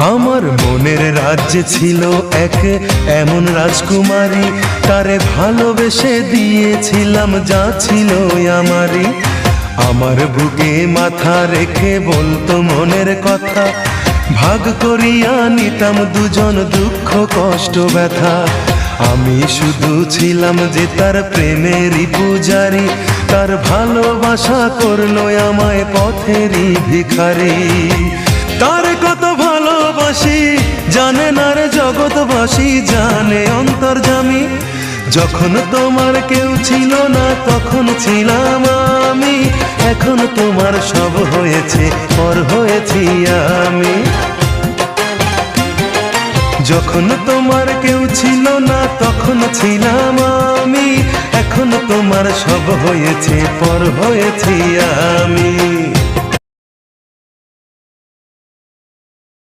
আমার মনের রাজ্যে ছিল এক এমন রাজকুমারী, তারে ভালোবেসে দিয়েছিলাম যা ছিল আমারই। আমার বুকে মাথা রেখে বলতো মনের কথা, ভাগ করিয়া নিতাম দুজন দুঃখ কষ্ট ব্যথা। আমি শুধু ছিলাম যে তার প্রেমেরই পূজারি, তার ভালোবাসা করলো আমায় পথেরই ভিখারি। তার কত ভালোবাসি জানে না রে জগৎবাসী, জানে অন্তর্যামী। যখন তোমার কেউ ছিল না তখন ছিলাম আমি, এখন তোমার সব হয়েছে পর হয়েছি আমি। যখন তোমার কেউ ছিল না তখন ছিলাম আমি, এখন তোমার সব হয়েছে পর হয়েছি আমি।